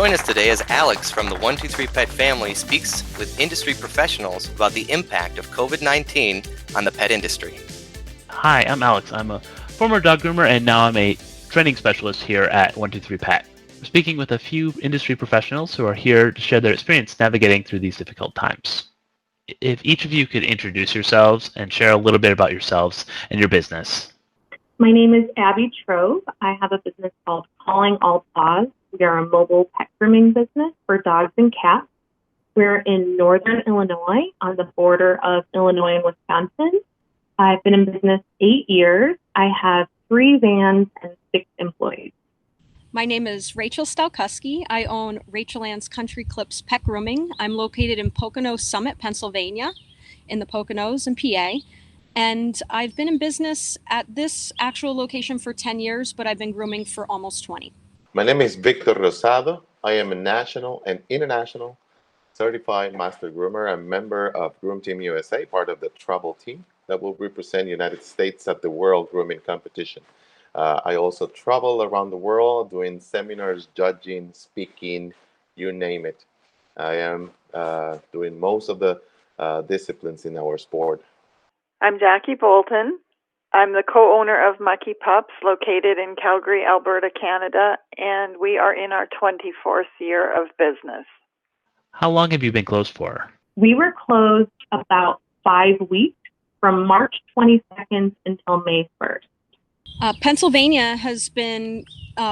Join us today as Alex from the 123 Pet family speaks with industry professionals about the impact of COVID-19 on the pet industry. Hi, I'm Alex. I'm a former dog groomer and now I'm a training specialist here at 123 Pet. I'm speaking with a few industry professionals who are here to share their experience navigating through these difficult times. If each of you could introduce yourselves and share a little bit about yourselves and your business. My name is Abby Trove. I have a business called Calling All Paws. We are a mobile pet grooming business for dogs and cats. We're in northern Illinois on the border of Illinois and Wisconsin. I've been in business 8 years. I have 3 vans and 6 employees. My name is Rachel Stalkuski. I own Rachel Ann's Country Clips Pet Grooming. I'm located in Pocono Summit, Pennsylvania, in the Poconos in PA. And I've been in business at this actual location for 10 years, but I've been grooming for almost 20. My name is Victor Rosado. I am a national and international certified master groomer. I'm a member of Groom Team USA, part of the travel team that will represent United States at the World Grooming Competition. I also travel around the world doing seminars, judging, speaking, you name it. I am doing most of the disciplines in our sport. I'm Jackie Bolton. I'm the co-owner of Mucky Pups, located in Calgary, Alberta, Canada, and we are in our 24th year of business. How long have you been closed for? We were closed about 5 weeks from March 22nd until May 1st. Pennsylvania has been,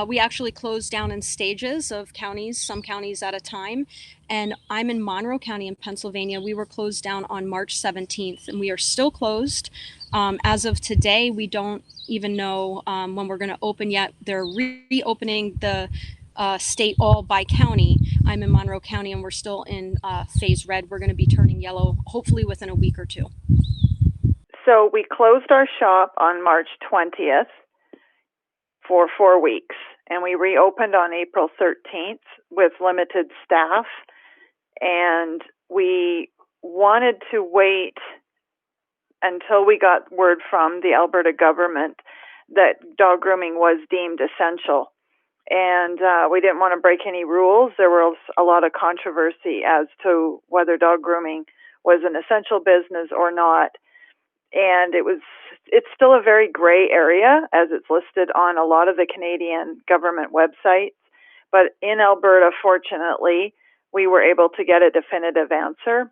we actually closed down in stages of counties, some counties at a time. And I'm in Monroe County in Pennsylvania. We were closed down on March 17th and we are still closed. As of today, we don't even know when we're going to open yet. They're reopening the state all by county. I'm in Monroe County and we're still in phase red. We're going to be turning yellow, hopefully within a week or 2. So we closed our shop on March 20th for 4 weeks, and we reopened on April 13th with limited staff. And we wanted to wait until we got word from the Alberta government that dog grooming was deemed essential. And we didn't want to break any rules. There was a lot of controversy as to whether dog grooming was an essential business or not. And it's still a very gray area as it's listed on a lot of the Canadian government websites. But in Alberta, fortunately, we were able to get a definitive answer.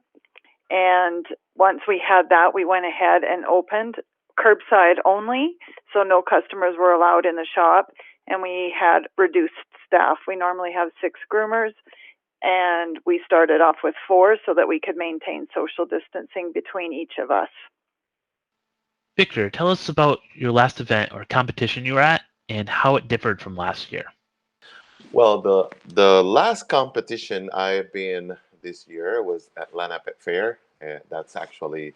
And once we had that, we went ahead and opened curbside only. So no customers were allowed in the shop. And we had reduced staff. We normally have 6 groomers. And we started off with 4 so that we could maintain social distancing between each of us. Victor, tell us about your last event or competition you were at and how it differed from last year. Well, the last competition I've been this year was Atlanta Pet Fair. That's actually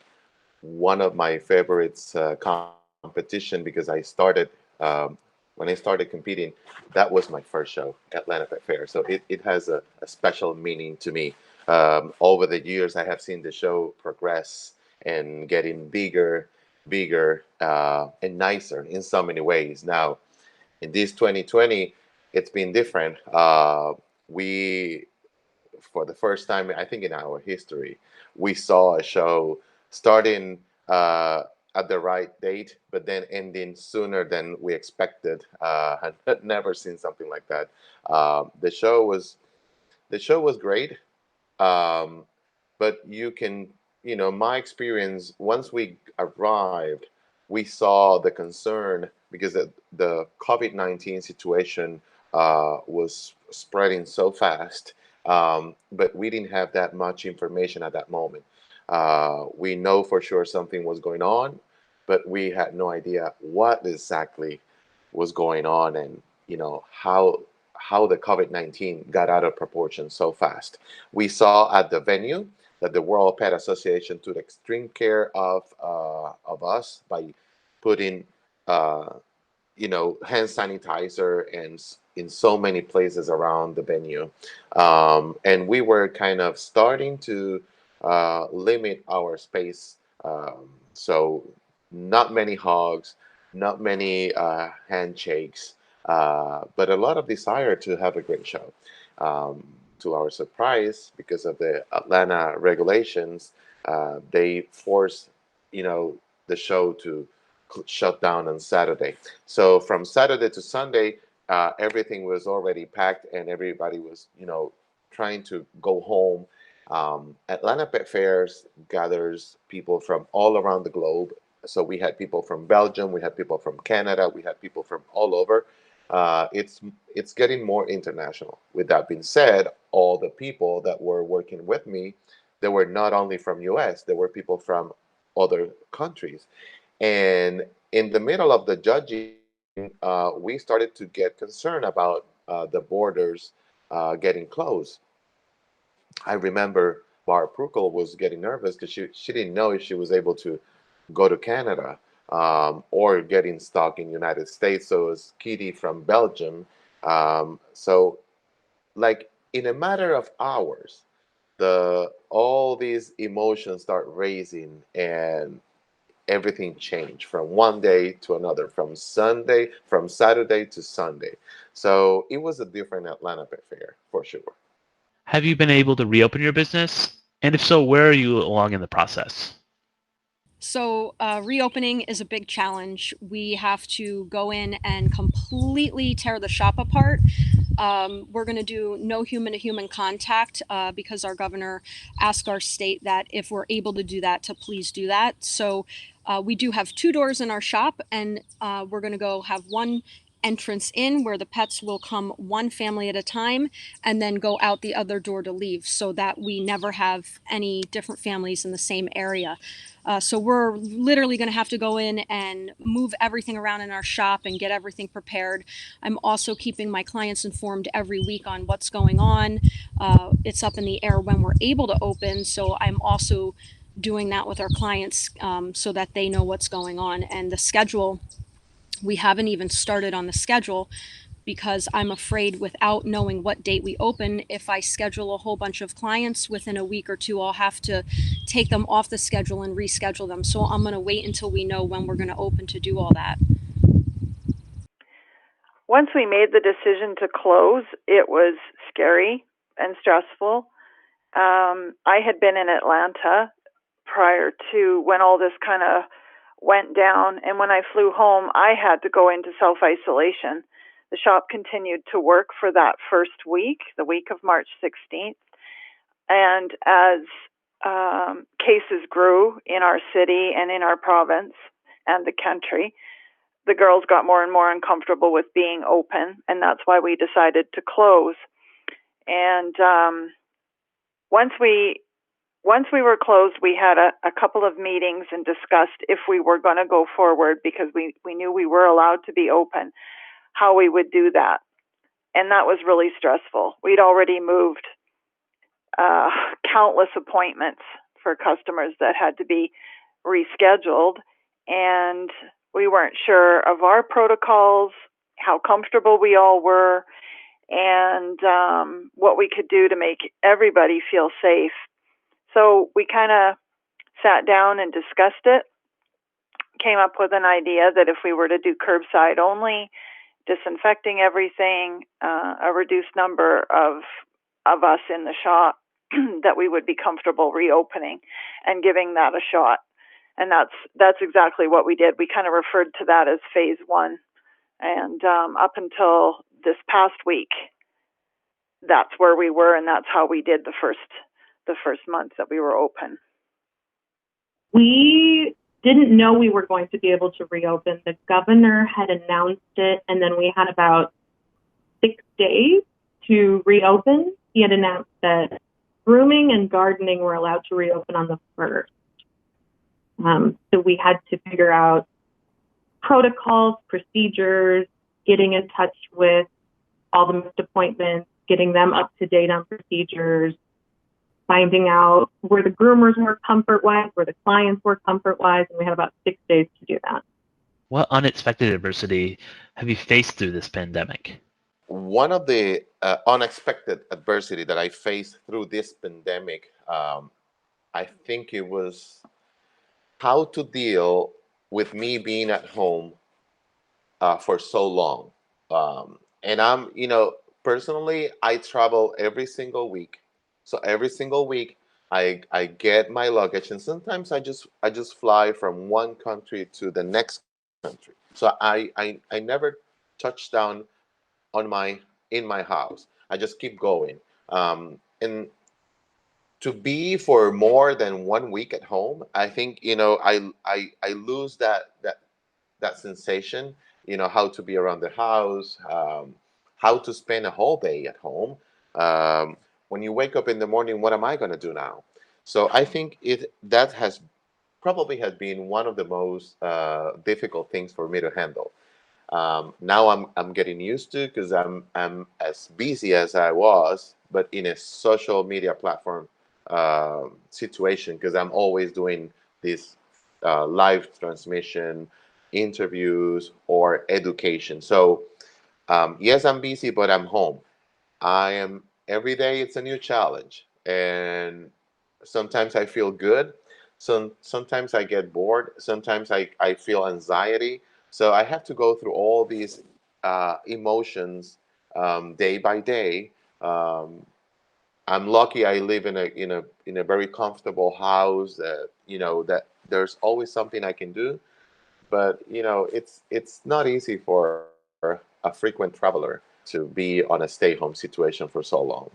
one of my favorites competition because I started when I started competing. That was my first show, Atlanta Pet Fair. So it has a special meaning to me. Over the years, I have seen the show progress and getting bigger and nicer in so many ways. Now, in this 2020, it's been different. We, for the first time, I think in our history, we saw a show starting at the right date, but then ending sooner than we expected. I had never seen something like that. The show was great, but my experience, once we arrived, we saw the concern because the COVID-19 situation was spreading so fast, but we didn't have that much information at that moment. We know for sure something was going on, but we had no idea what exactly was going on and how the COVID-19 got out of proportion so fast. We saw at the venue that the World Pet Association took extreme care of us by putting hand sanitizer and in so many places around the venue, and we were kind of starting to limit our space, so not many hugs, not many handshakes, but a lot of desire to have a great show. To our surprise, because of the Atlanta regulations, they forced, the show to shut down on Saturday. So from Saturday to Sunday, everything was already packed and everybody was, trying to go home. Atlanta Pet Fairs gathers people from all around the globe. So we had people from Belgium, we had people from Canada, we had people from all over. It's getting more international. With that being said, all the people that were working with me, they were not only from US, they were people from other countries. And in the middle of the judging, we started to get concerned about the borders getting closed. I remember Barb Prukel was getting nervous because she didn't know if she was able to go to Canada, or getting stuck in United States. So it was Kitty from Belgium. So like in a matter of hours, the all these emotions start raising and everything changed from one day to another, from Saturday to Sunday. So it was a different Atlanta Pet Fair for sure. Have you been able to reopen your business? And if so, where are you along in the process? So, reopening is a big challenge. We have to go in and completely tear the shop apart. We're going to do no human to human contact because our governor asked our state that if we're able to do that, to please do that. So, we do have two doors in our shop, and we're going to go have one entrance in where the pets will come one family at a time and then go out the other door to leave so that we never have any different families in the same area. So we're literally going to have to go in and move everything around in our shop and get everything prepared. I'm also keeping my clients informed every week on what's going on. It's up in the air when we're able to open, so I'm also doing that with our clients so that they know what's going on. And the schedule, we haven't even started on the schedule because I'm afraid without knowing what date we open, if I schedule a whole bunch of clients within a week or two, I'll have to take them off the schedule and reschedule them. So I'm going to wait until we know when we're going to open to do all that. Once we made the decision to close, it was scary and stressful. I had been in Atlanta prior to when all this kind of went down, and when I flew home, I had to go into self-isolation. The shop continued to work for that first week, the week of March 16th, and as cases grew in our city and in our province and the country, the girls got more and more uncomfortable with being open, and that's why we decided to close. And once we were closed, we had a couple of meetings and discussed if we were going to go forward, because we knew we were allowed to be open, how we would do that. And that was really stressful. We'd already moved countless appointments for customers that had to be rescheduled, and we weren't sure of our protocols, how comfortable we all were, and what we could do to make everybody feel safe. So we kind of sat down and discussed it, came up with an idea that if we were to do curbside only, disinfecting everything, a reduced number of us in the shop, that we would be comfortable reopening and giving that a shot. And that's exactly what we did. We kind of referred to that as phase one. And up until this past week, that's where we were, and that's how we did the first month that we were open. We didn't know we were going to be able to reopen. The governor had announced it, and then we had about 6 days to reopen. He had announced that grooming and gardening were allowed to reopen on the 1st. So we had to figure out protocols, procedures, getting in touch with all the missed appointments, getting them up to date on procedures, finding out where the groomers were comfort-wise, where the clients were comfort-wise, and we had about 6 days to do that. What unexpected adversity have you faced through this pandemic? One of the unexpected adversity that I faced through this pandemic, I think it was how to deal with me being at home for so long. And I'm, personally, I travel every single week. So every single week, I get my luggage, and sometimes I just fly from one country to the next country. So I never touch down on my house. I just keep going. And to be for more than 1 week at home, I think I lose that sensation. How to be around the house, how to spend a whole day at home. Um, when you wake up in the morning, what am I going to do now? So I think it that has probably has been one of the most difficult things for me to handle. Now I'm getting used to, because I'm as busy as I was, but in a social media platform situation, because I'm always doing this live transmission, interviews, or education. So yes, I'm busy, but I'm home. I am every day. It's a new challenge, and sometimes I feel good. Sometimes I get bored. Sometimes I feel anxiety. So I have to go through all these emotions day by day. Um, I'm lucky. I live in a very comfortable house. That there's always something I can do. But it's not easy for a frequent traveler to be on a stay-home situation for so long.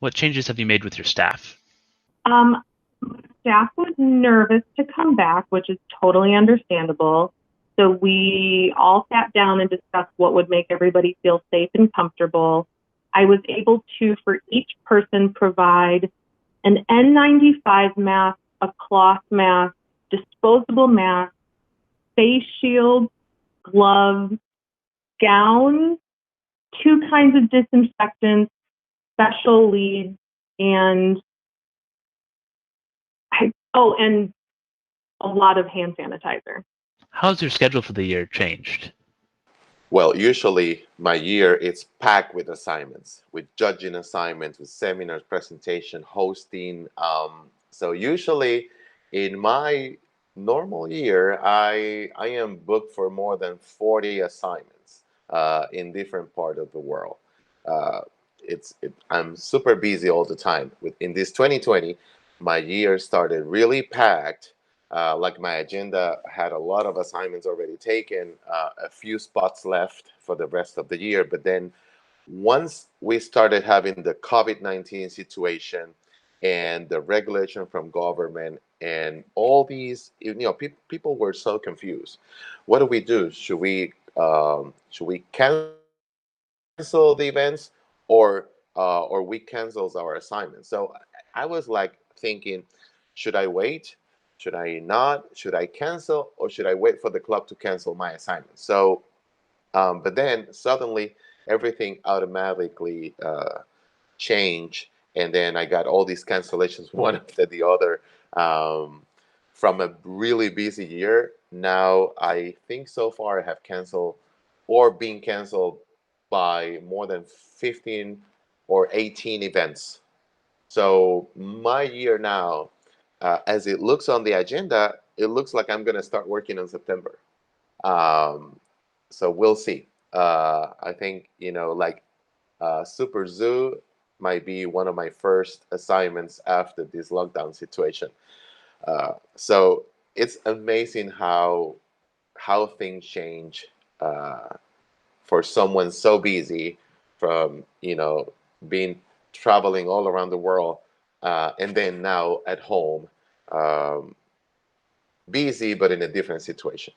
What changes have you made with your staff? Um, Staff was nervous to come back, which is totally understandable. So we all sat down and discussed what would make everybody feel safe and comfortable. I was able to, for each person, provide an N95 mask, a cloth mask, disposable mask, face shield, gloves, gowns, two kinds of disinfectants, special leads, and and a lot of hand sanitizer. How's your schedule for the year changed? Well, usually my year it's packed with assignments, with judging assignments, with seminars, presentation, hosting. So usually in my normal year, I am booked for more than 40 assignments in different part of the world. Uh, I'm super busy all the time. In this 2020, my year started really packed. Like my agenda had a lot of assignments already taken, a few spots left for the rest of the year. But then once we started having the COVID-19 situation and the regulation from government and all these, people were so confused. What do we do? Should we cancel the events, or we cancels our assignments? So I was like thinking, should I wait? Should I not? Should I cancel, or should I wait for the club to cancel my assignment? So, but then suddenly everything automatically changed, and then I got all these cancellations one after the other. Um, from a really busy year, now I think so far I have canceled or been canceled by more than 15 or 18 events. So my year now, as it looks on the agenda, it looks like I'm going to start working in September. Um, so we'll see. I think like Super Zoo might be one of my first assignments after this lockdown situation. So it's amazing how things change uh, for someone so busy, from being traveling all around the world, and then now at home, um, busy but in a different situation.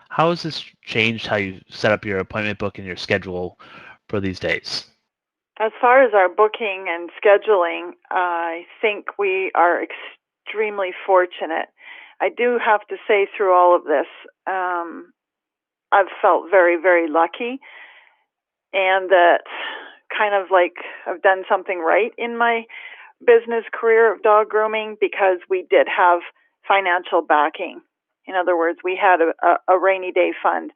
How has this changed how you set up your appointment book and your schedule for these days? As far as our booking and scheduling, I think we are extremely fortunate. I do have to say, through all of this, I've felt very, very lucky, and that kind of like I've done something right in my business career of dog grooming, because we did have financial backing. In other words, we had a rainy day fund.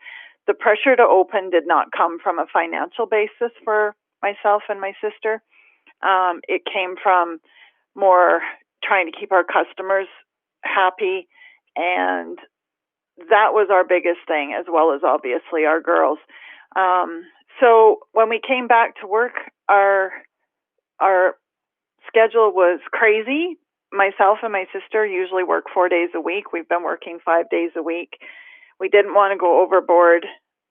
The pressure to open did not come from a financial basis for myself and my sister. It came from more trying to keep our customers happy, and that was our biggest thing, as well as obviously our girls. So when we came back to work, our schedule was crazy. Myself and my sister usually work 4 days a week. We've been working 5 days a week. We didn't want to go overboard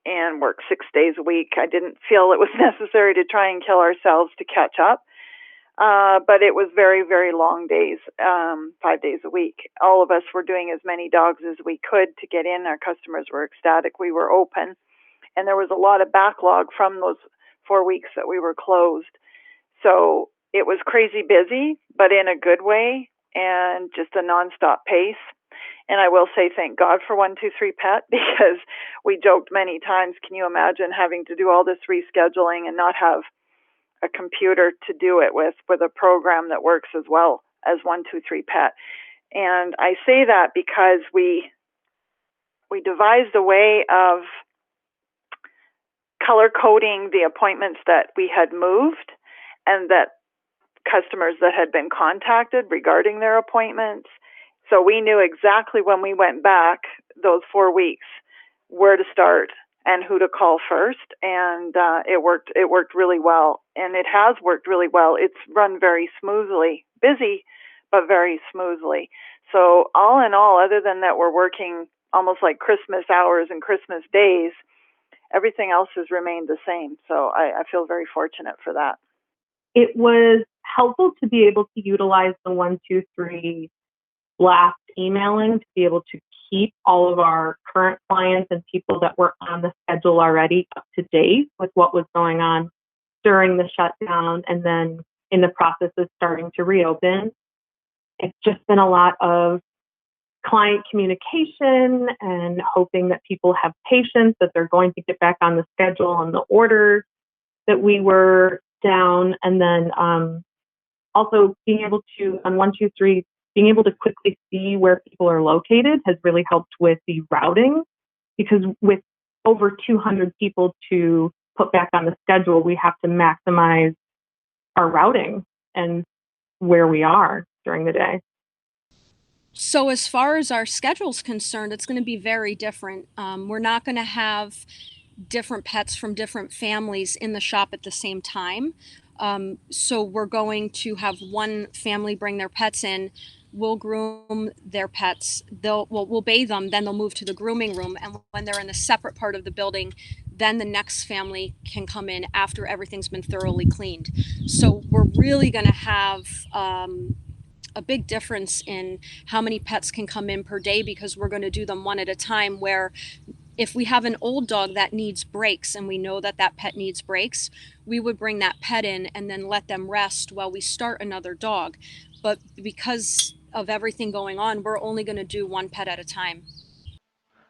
and work 6 days a week. I didn't feel it was necessary to try and kill ourselves to catch up. But it was very, very long days, 5 days a week. All of us were doing as many dogs as we could to get in. Our customers were ecstatic. We were open. And there was a lot of backlog from those 4 weeks that we were closed. So it was crazy busy, but in a good way and just a nonstop pace. And I will say thank God for 123 Pet, because we joked many times, can you imagine having to do all this rescheduling and not have a computer to do it with a program that works as well as 123 Pet? And I say that because we devised a way of color coding the appointments that we had moved, and that customers that had been contacted regarding their appointments. So we knew exactly when we went back those 4 weeks where to start and who to call first, and it worked really well, and it has worked really well. It's run very smoothly, busy, but very smoothly. So all in all, other than that we're working almost like Christmas hours and Christmas days, everything else has remained the same. So I feel very fortunate for that. It was helpful to be able to utilize the 123 blast emailing to be able to keep all of our current clients and people that were on the schedule already up to date with what was going on during the shutdown and then in the process of starting to reopen. It's just been a lot of client communication and hoping that people have patience, that they're going to get back on the schedule and the orders that we were down. And then also being able to, on 123, being able to quickly see where people are located has really helped with the routing, because with over 200 people to put back on the schedule, we have to maximize our routing and where we are during the day. So as far as our schedule's concerned, it's going to be very different. We're not going to have different pets from different families in the shop at the same time. So we're going to have one family bring their pets in. We'll groom their pets. We'll bathe them. Then they'll move to the grooming room. And when they're in a separate part of the building, then the next family can come in after everything's been thoroughly cleaned. So we're really going to have a big difference in how many pets can come in per day, because we're going to do them one at a time, where if we have an old dog that needs breaks and we know that that pet needs breaks, we would bring that pet in and then let them rest while we start another dog. But because of everything going on, we're only going to do one pet at a time.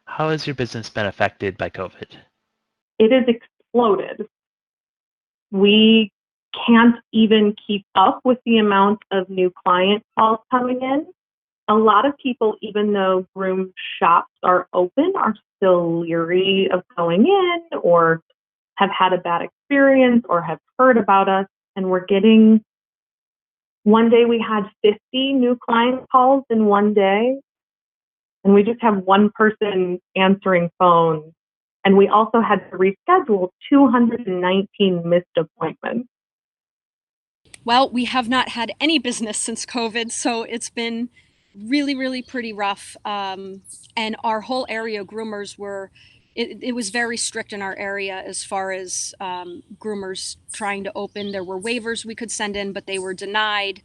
How has your business been affected by COVID? It has exploded. We can't even keep up with the amount of new client calls coming in. A lot of people, even though groom shops are open, are still leery of going in or have had a bad experience or have heard about us. And we're getting, one day we had 50 new client calls in one day, and we just have one person answering phones. And we also had to reschedule 219 missed appointments. Well, we have not had any business since COVID, so it's been really, really pretty rough. And our whole area, groomers it was very strict in our area as far as groomers trying to open. There were waivers we could send in, but they were denied.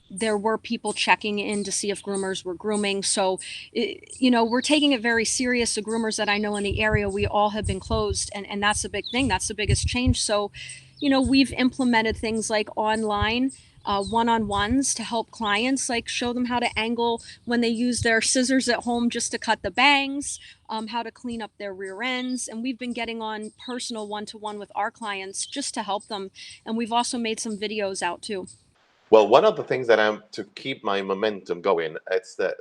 There were people checking in to see if groomers were grooming. So, we're taking it very serious. The groomers that I know in the area, we all have been closed, and that's a big thing. That's the biggest change. So, we've implemented things like online one-on-ones to help clients, like show them how to angle when they use their scissors at home just to cut the bangs, how to clean up their rear ends. And we've been getting on personal one-to-one with our clients just to help them. And we've also made some videos out too. Well, one of the things that I'm to keep my momentum going, it's that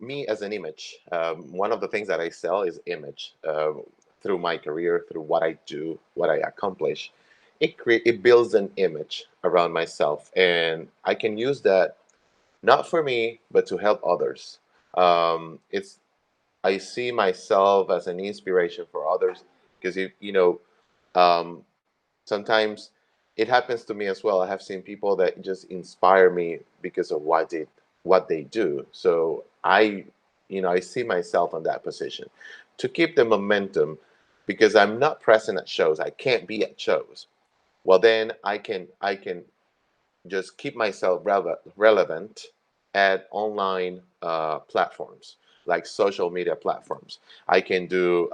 me as an image. One of the things that I sell is image through my career, through what I do, what I accomplish. It builds an image around myself, and I can use that not for me, but to help others. I see myself as an inspiration for others, because um, sometimes it happens to me as well. I have seen people that just inspire me because of what they do. So I see myself in that position to keep the momentum, because I'm not present at shows. I can't be at shows. Well, then I can just keep myself relevant at online platforms, like social media platforms. I can do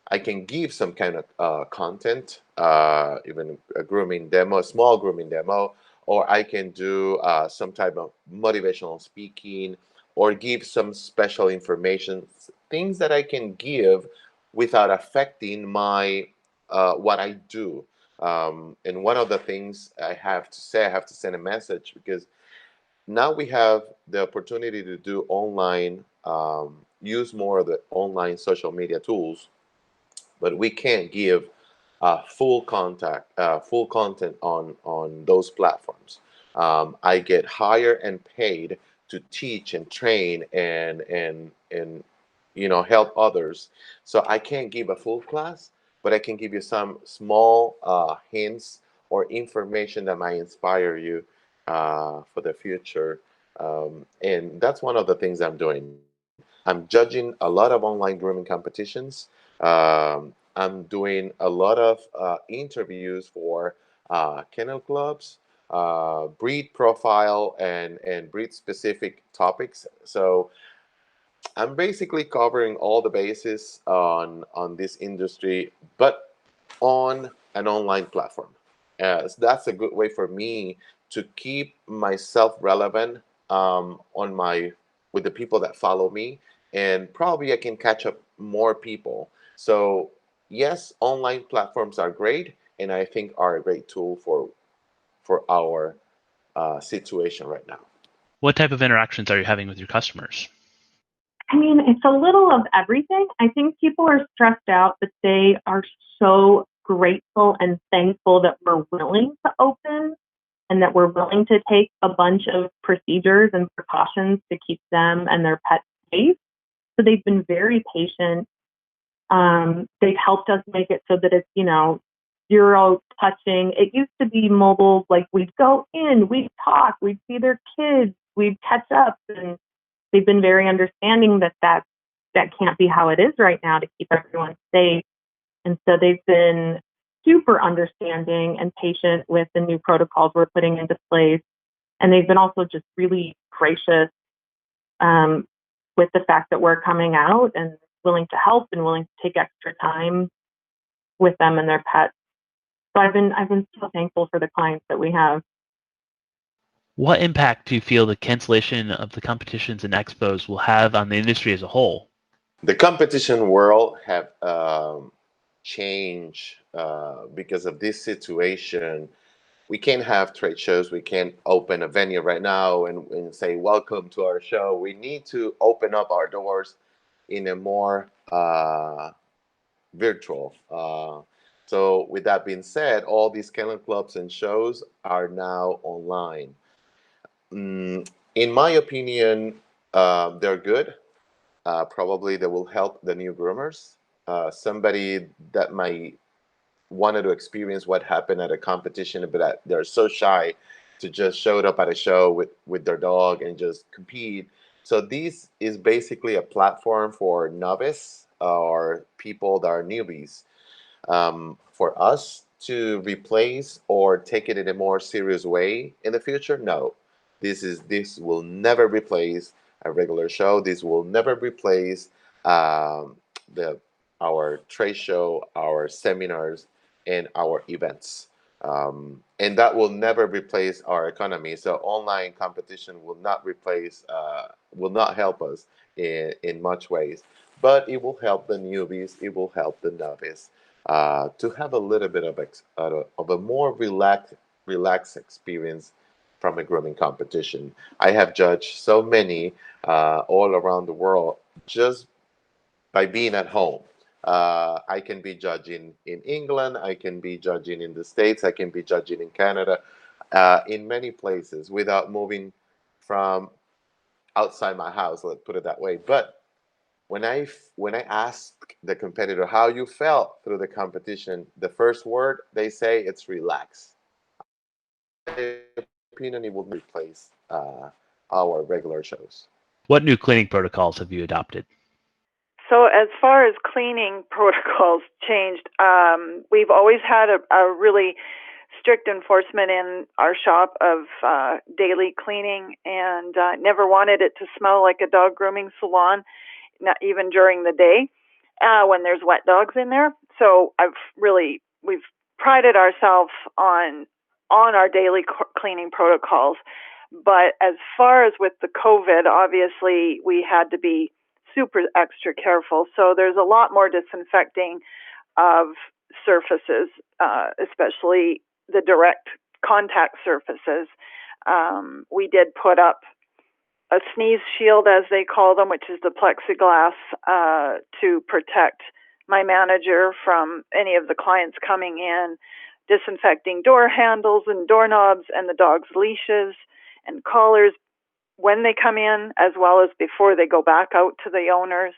I can give some kind of content, even a grooming demo, a small grooming demo, or I can do some type of motivational speaking, or give some special information, things that I can give without affecting my what I do. And one of the things I have to say, I have to send a message, because now we have the opportunity to do online, use more of the online social media tools, but we can't give full content on those platforms. I get hired and paid to teach and train and help others. So I can't give a full class, but I can give you some small hints or information that might inspire you for the future. And that's one of the things I'm doing. I'm judging a lot of online grooming competitions. I'm doing a lot of interviews for kennel clubs, breed profile, and breed specific topics. So I'm basically covering all the bases on this industry, but on an online platform. So that's a good way for me to keep myself relevant, on my with the people that follow me, and probably I can catch up more people. So yes, online platforms are great, and I think are a great tool for our situation right now. What type of interactions are you having with your customers? I mean, it's a little of everything. I think people are stressed out, but they are so grateful and thankful that we're willing to open and that we're willing to take a bunch of procedures and precautions to keep them and their pets safe. So they've been very patient. They've helped us make it so that it's, zero touching. It used to be mobile, like we'd go in, we'd talk, we'd see their kids, we'd catch up. And they've been very understanding that can't be how it is right now to keep everyone safe. And so they've been super understanding and patient with the new protocols we're putting into place. And they've been also just really gracious with the fact that we're coming out and willing to help and willing to take extra time with them and their pets. So I've been so thankful for the clients that we have. What impact do you feel the cancellation of the competitions and expos will have on the industry as a whole? The competition world have changed because of this situation. We can't have trade shows. We can't open a venue right now and say, welcome to our show. We need to open up our doors in a more virtual. So with that being said, all these kennel clubs and shows are now online. In my opinion, they're good. Probably they will help the new groomers. Somebody that might wanted to experience what happened at a competition, but they're so shy to just show up at a show with their dog and just compete. So this is basically a platform for novice or people that are newbies. For us to replace or take it in a more serious way in the future, no. This will never replace a regular show. This will never replace the our trade show, our seminars, and our events. And that will never replace our economy. So online competition will not help us in much ways, but it will help the newbies. It will help the novice to have a little bit of a more relaxed experience from a grooming competition. I have judged so many all around the world just by being at home. I can be judging in England, I can be judging in the States, I can be judging in Canada, in many places without moving from outside my house, let's put it that way. But when I asked the competitor how you felt through the competition, the first word they say it's relax. In my opinion, it will replace our regular shows. What new cleaning protocols have you adopted? So as far as cleaning protocols changed, we've always had a really strict enforcement in our shop of daily cleaning, and never wanted it to smell like a dog grooming salon, not even during the day when there's wet dogs in there. So we've prided ourselves on our daily cleaning protocols. But as far as with the COVID, obviously we had to be super extra careful. So there's a lot more disinfecting of surfaces, especially the direct contact surfaces. We did put up a sneeze shield, as they call them, which is the plexiglass, to protect my manager from any of the clients coming in, disinfecting door handles and doorknobs and the dog's leashes and collars when they come in, as well as before they go back out to the owners,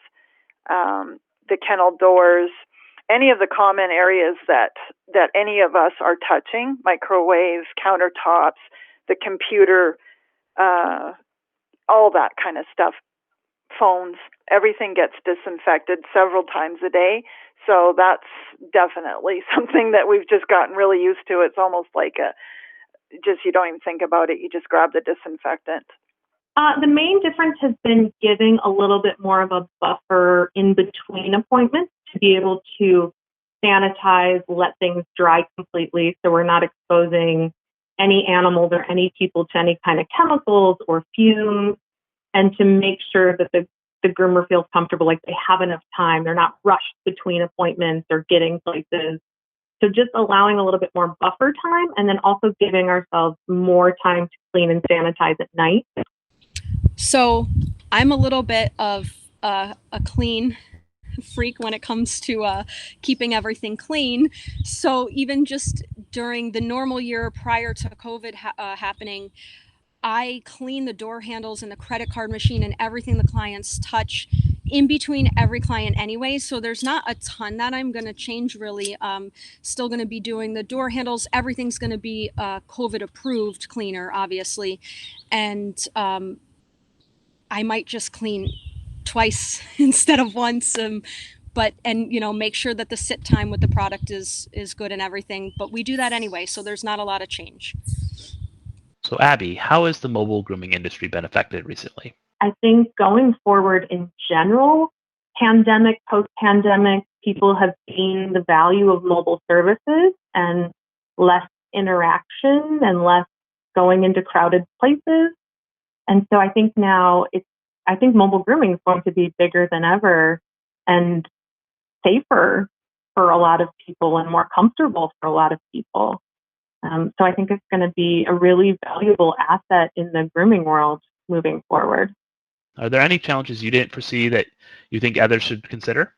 the kennel doors, any of the common areas that any of us are touching, microwaves, countertops, the computer, all that kind of stuff, phones, everything gets disinfected several times a day. So that's definitely something that we've just gotten really used to. It's almost like you don't even think about it. You just grab the disinfectant. The main difference has been giving a little bit more of a buffer in between appointments to be able to sanitize, let things dry completely, so we're not exposing any animals or any people to any kind of chemicals or fumes, and to make sure that the groomer feels comfortable, like they have enough time, they're not rushed between appointments or getting places. So just allowing a little bit more buffer time, and then also giving ourselves more time to clean and sanitize at night. So I'm a little bit of a clean freak when it comes to keeping everything clean. So even just during the normal year prior to COVID happening, I clean the door handles and the credit card machine and everything the clients touch in between every client anyway. So there's not a ton that I'm going to change really. Still going to be doing the door handles. Everything's going to be COVID approved cleaner, obviously. And I might just clean twice instead of once. But make sure that the sit time with the product is good and everything. But we do that anyway, so there's not a lot of change. So Abby, how has the mobile grooming industry been affected recently? I think going forward in general, pandemic, post-pandemic, people have seen the value of mobile services and less interaction and less going into crowded places. And so I think now I think mobile grooming is going to be bigger than ever and safer for a lot of people and more comfortable for a lot of people. So I think it's going to be a really valuable asset in the grooming world moving forward. Are there any challenges you didn't foresee that you think others should consider?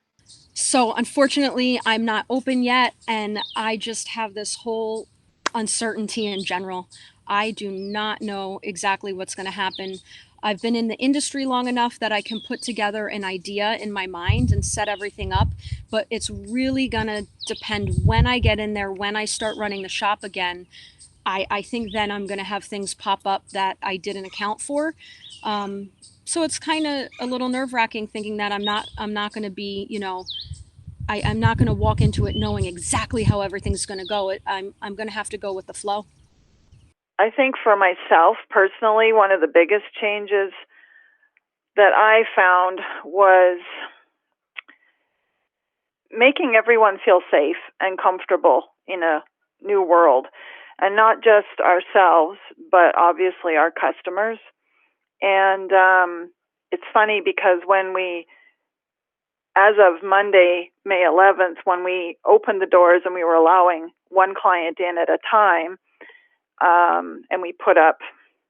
So unfortunately, I'm not open yet, and I just have this whole uncertainty in general. I do not know exactly what's going to happen. I've been in the industry long enough that I can put together an idea in my mind and set everything up, but it's really going to depend when I get in there, when I start running the shop again. I think then I'm going to have things pop up that I didn't account for. So it's kind of a little nerve-wracking thinking that I'm not going to be, I'm not going to walk into it knowing exactly how everything's going to go. I'm going to have to go with the flow. I think for myself personally, one of the biggest changes that I found was making everyone feel safe and comfortable in a new world, and not just ourselves, but obviously our customers. And it's funny because as of Monday, May 11th, when we opened the doors and we were allowing one client in at a time, and we put up,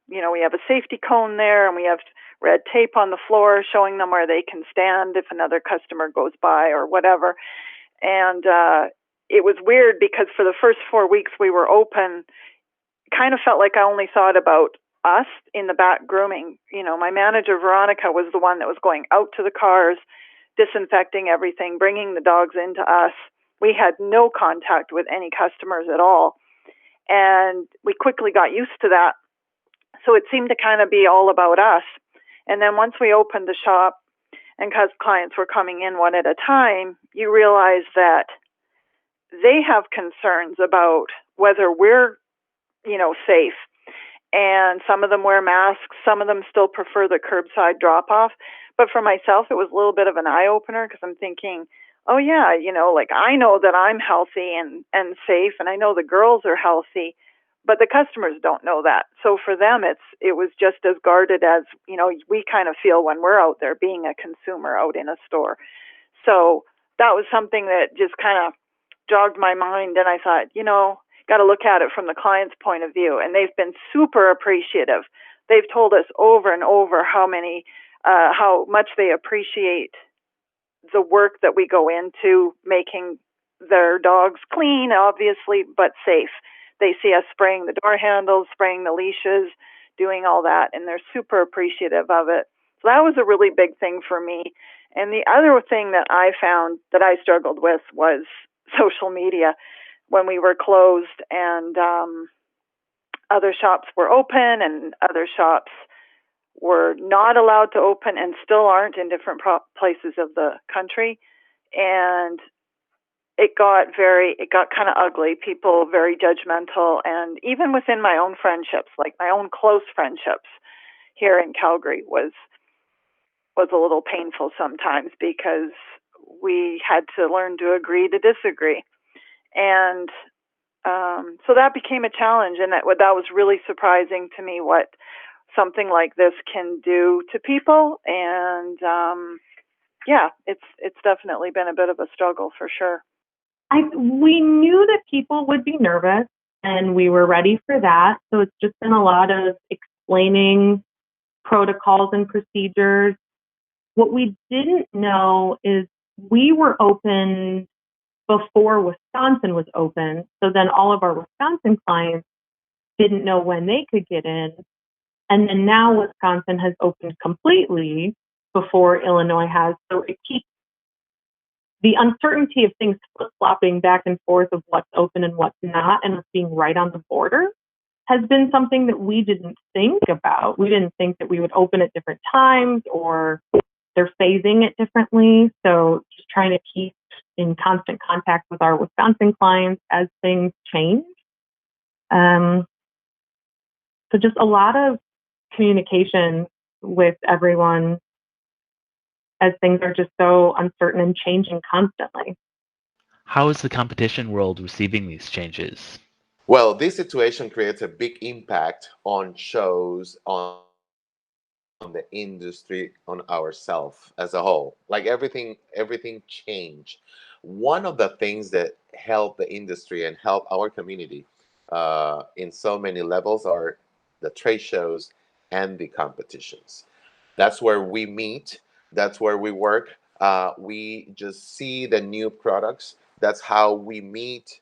we have a safety cone there, and we have red tape on the floor showing them where they can stand if another customer goes by or whatever. And it was weird because for the first 4 weeks we were open, kind of felt like I only thought about us in the back grooming. My manager, Veronica, was the one that was going out to the cars, disinfecting everything, bringing the dogs into us. We had no contact with any customers at all. And we quickly got used to that. So it seemed to kind of be all about us. And then once we opened the shop and because clients were coming in one at a time, you realize that they have concerns about whether we're, safe. And some of them wear masks. Some of them still prefer the curbside drop-off. But for myself, it was a little bit of an eye-opener because I'm thinking, oh, yeah, I know that I'm healthy and safe, and I know the girls are healthy, but the customers don't know that. So for them, it was just as guarded as, we kind of feel when we're out there being a consumer out in a store. So that was something that just kind of jogged my mind, and I thought, got to look at it from the client's point of view, and they've been super appreciative. They've told us over and over how much they appreciate the work that we go into making their dogs clean, obviously, but safe. They see us spraying the door handles, spraying the leashes, doing all that, and they're super appreciative of it. So that was a really big thing for me. And the other thing that I found that I struggled with was social media. When we were closed and other shops were open and other shops were not allowed to open and still aren't in different places of the country. And it got kind of ugly. People very judgmental. And even within my own friendships, like my own close friendships here in Calgary was a little painful sometimes because we had to learn to agree to disagree. And so that became a challenge, and that was really surprising to me what something like this can do to people. And it's definitely been a bit of a struggle for sure. We knew that people would be nervous, and we were ready for that. So it's just been a lot of explaining protocols and procedures. What we didn't know is we were open before Wisconsin was open. So then all of our Wisconsin clients didn't know when they could get in. And then now Wisconsin has opened completely before Illinois has. So it keeps the uncertainty of things flip-flopping back and forth of what's open and what's not, and us being right on the border has been something that we didn't think about. We didn't think that we would open at different times or they're phasing it differently. So just trying to keep in constant contact with our Wisconsin clients as things change. So just a lot of communication with everyone as things are just so uncertain and changing constantly. How is the competition world receiving these changes? Well, this situation creates a big impact on shows, on the industry, on ourselves as a whole. Like everything changed. One of the things that help the industry and help our community in so many levels are the trade shows and the competitions. That's where we meet. That's where we work. We just see the new products. That's how we meet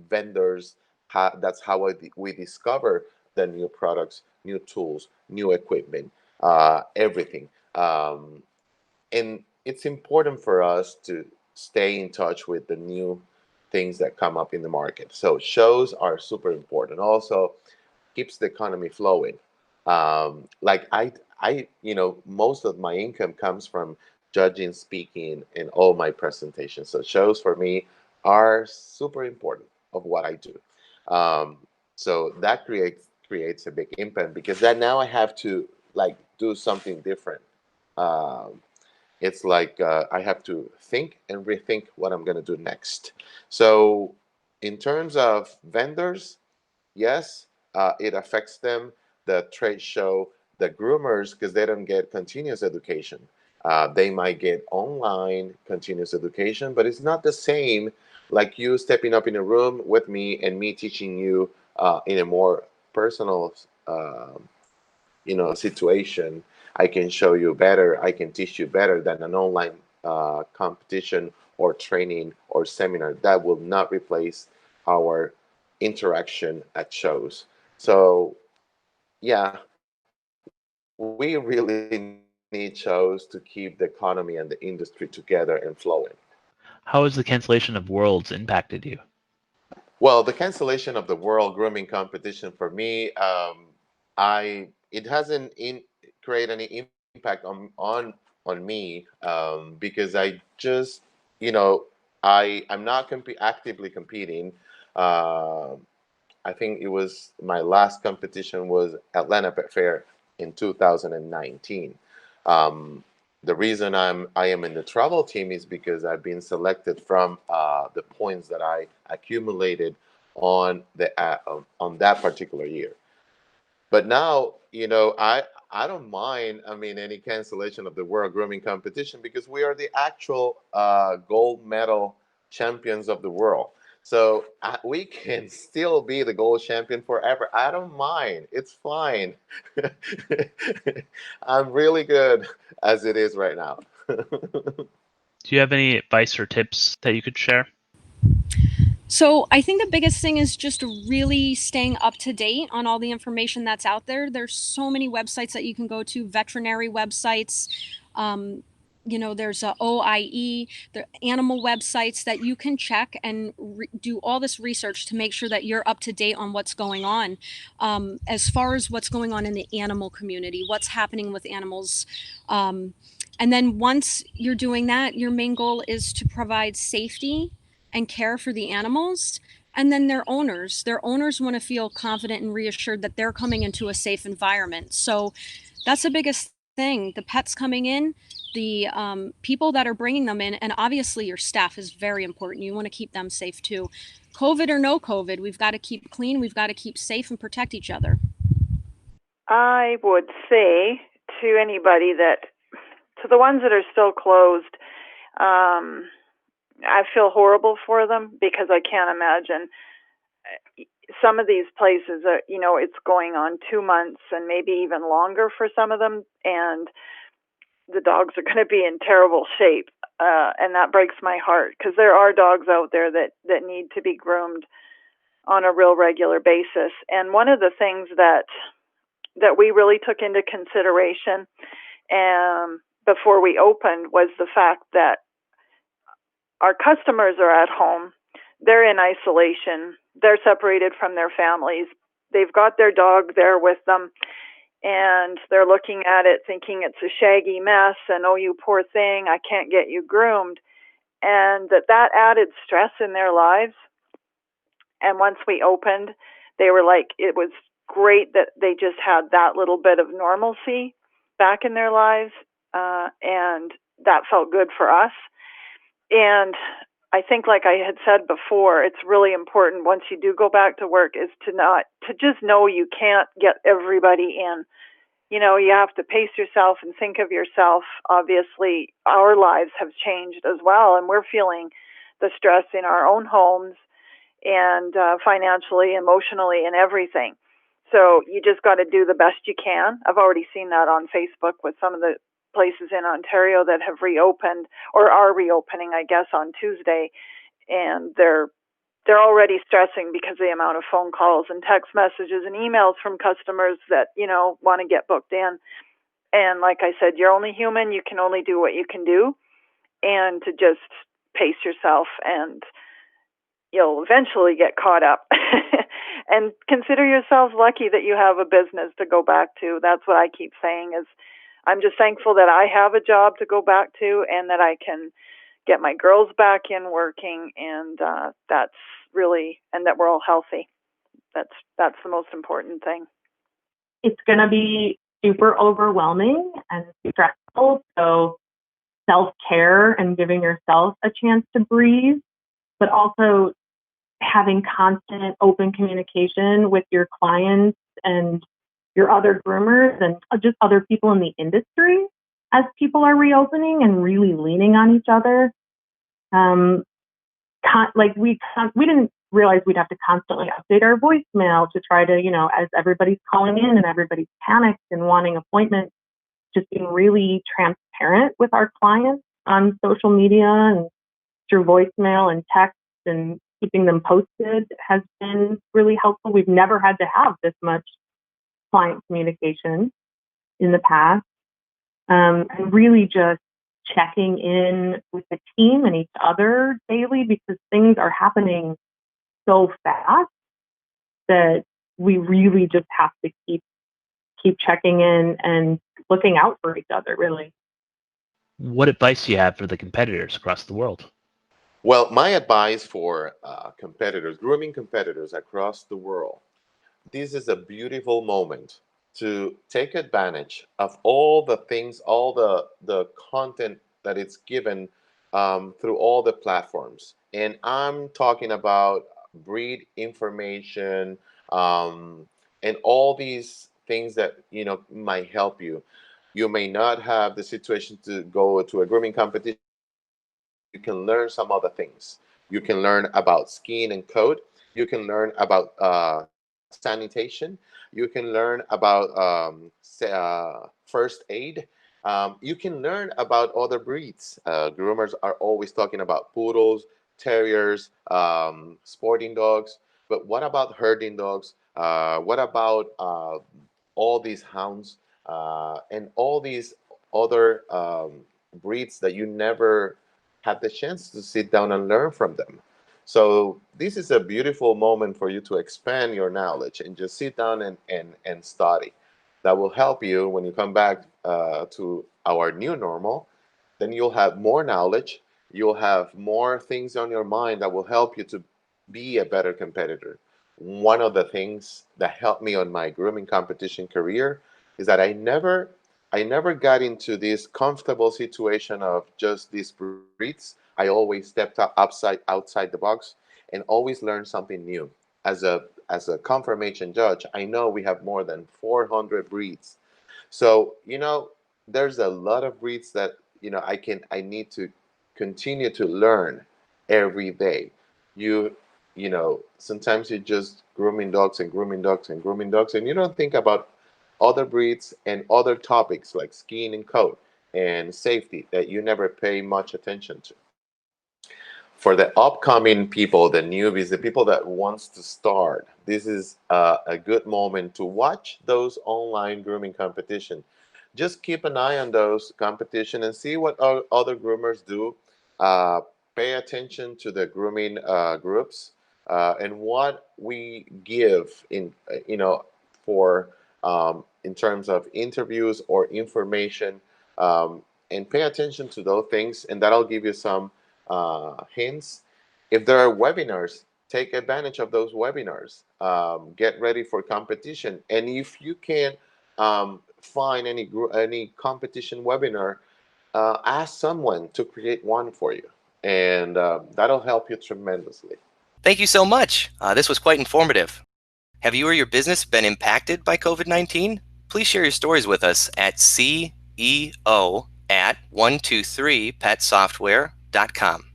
vendors. That's how we discover the new products, new tools, new equipment, everything. And it's important for us to stay in touch with the new things that come up in the market. So shows are super important. Also, keeps the economy flowing. Like most of my income comes from judging, speaking, and all my presentations. So shows for me are super important of what I do. So that creates a big impact because that now I have to like do something different. Um, it's like I have to think and rethink what I'm going to do next. So in terms of vendors, yes, it affects them. The trade show, the groomers, because they don't get continuous education. They might get online continuous education, but it's not the same like you stepping up in a room with me and me teaching you in a more personal, situation. I can show you better. I can teach you better than an online competition or training or seminar. That will not replace our interaction at shows. So, yeah, we really need chose to keep the economy and the industry together and flowing. How has the cancellation of Worlds impacted you? Well, the cancellation of the World Grooming Competition for me, I it hasn't create any impact on me, because I just, you know, I'm not actively competing. Uh, I think it was my last competition was Atlanta Pet Fair in 2019. Um, the reason I am in the travel team is because I've been selected from the points that I accumulated on that particular year. But now, I don't mind. I mean, any cancellation of the World Grooming Competition because we are the actual gold medal champions of the world. So we can still be the gold champion forever. I don't mind. It's fine. I'm really good as it is right now. Do you have any advice or tips that you could share? So I think the biggest thing is just really staying up to date on all the information that's out there. There's so many websites that you can go to, veterinary websites. There's a OIE, the animal websites that you can check and do all this research to make sure that you're up to date on what's going on. As far as what's going on in the animal community, what's happening with animals. And then once you're doing that, your main goal is to provide safety and care for the animals, and then their owners want to feel confident and reassured that they're coming into a safe environment. So that's the biggest thing. The pets coming in, the people that are bringing them in, and obviously your staff is very important. You want to keep them safe too. COVID or no COVID, we've got to keep clean, we've got to keep safe and protect each other. I would say to anybody to the ones that are still closed, I feel horrible for them because I can't imagine some of these places. It's going on 2 months and maybe even longer for some of them, and the dogs are going to be in terrible shape, and that breaks my heart because there are dogs out there that need to be groomed on a real regular basis. And one of the things that we really took into consideration before we opened was the fact that our customers are at home. They're in isolation. They're separated from their families. They've got their dog there with them, and they're looking at it thinking it's a shaggy mess and, oh, you poor thing, I can't get you groomed. And that added stress in their lives. And once we opened, they were like, it was great that they just had that little bit of normalcy back in their lives, and that felt good for us. And I think, like I had said before, it's really important once you do go back to work is to just know you can't get everybody in. You have to pace yourself and think of yourself. Obviously, our lives have changed as well, and we're feeling the stress in our own homes and financially, emotionally, and everything. So you just got to do the best you can. I've already seen that on Facebook with some of the places in Ontario that have reopened or are reopening, I guess, on Tuesday, and they're already stressing because of the amount of phone calls and text messages and emails from customers that want to get booked in. And like I said, you're only human. You can only do what you can do, and to just pace yourself, and you'll eventually get caught up. And consider yourselves lucky that you have a business to go back to. That's what I keep saying is I'm just thankful that I have a job to go back to and that I can get my girls back in working, and that's really, and that we're all healthy. That's the most important thing. It's going to be super overwhelming and stressful. So self-care and giving yourself a chance to breathe, but also having constant open communication with your clients and your other groomers and just other people in the industry as people are reopening and really leaning on each other. We didn't realize we'd have to constantly update our voicemail to try to, as everybody's calling in and everybody's panicked and wanting appointments, just being really transparent with our clients on social media and through voicemail and text and keeping them posted has been really helpful. We've never had to have this much client communication in the past. and really just checking in with the team and each other daily, because things are happening so fast that we really just have to keep checking in and looking out for each other, really. What advice do you have for the competitors across the world? Well, my advice for competitors, grooming competitors across the world, this is a beautiful moment to take advantage of all the things, all the content that it's given through all the platforms. And I'm talking about breed information and all these things that might help you. You may not have the situation to go to a grooming competition. You can learn some other things. You can learn about skin and coat. You can learn about sanitation. You can learn about first aid. You can learn about other breeds. Groomers are always talking about poodles, terriers, sporting dogs. But what about herding dogs? What about all these hounds and all these other breeds that you never had the chance to sit down and learn from them? So this is a beautiful moment for you to expand your knowledge and just sit down and study. That will help you when you come back to our new normal. Then you'll have more knowledge. You'll have more things on your mind that will help you to be a better competitor. One of the things that helped me on my grooming competition career is that I never got into this comfortable situation of just these breeds. I always stepped up outside the box and always learned something new. As a confirmation judge, I know we have more than 400 breeds. So, there's a lot of breeds that, I need to continue to learn every day. You sometimes you're just grooming dogs and grooming dogs and grooming dogs, and you don't think about other breeds and other topics like skin and coat and safety that you never pay much attention to. For the upcoming people, the newbies, the people that wants to start, this is a good moment to watch those online grooming competition. Just keep an eye on those competition and see what other groomers do. Uh, Pay attention to the grooming groups and what we give for in terms of interviews or information, and pay attention to those things, and that'll give you some hints. If there are webinars, take advantage of those webinars. Get ready for competition, and if you can find any competition webinar, ask someone to create one for you, and that'll help you tremendously. Thank you so much. This was quite informative. Have you or your business been impacted by COVID-19? Please share your stories with us at CEO@123petsoftware.com.